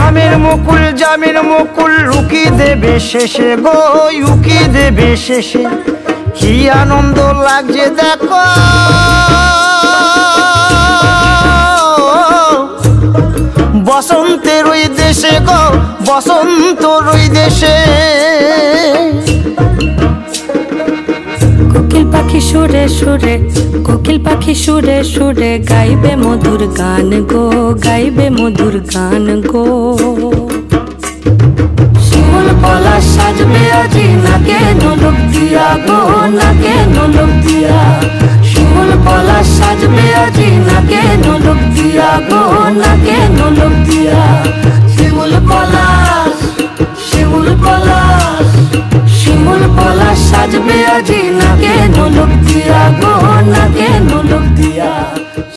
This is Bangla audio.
আমের মুকুল জামের মুকুল উকি দেবে শেষে গো, উকি দেবে শেষে। কি আনন্দ লাগছে দেখো, বসন্তের ওই দেশে গো, বসন্তর ওই দেশে। কোকিল পাখি সুরে সুরে, কোকিল পাখি সুরে সুরে গাইবে মধুর গান গো, গাইবে মধুর গান গো। শিমুল পলাশ সাজবে আজি নাকে নোলক দিয়া গো, নাকে নোলক দিয়া। শিমুল পলাশ সাজবে আজি নাকে নোলক দিয়া গো, নাকে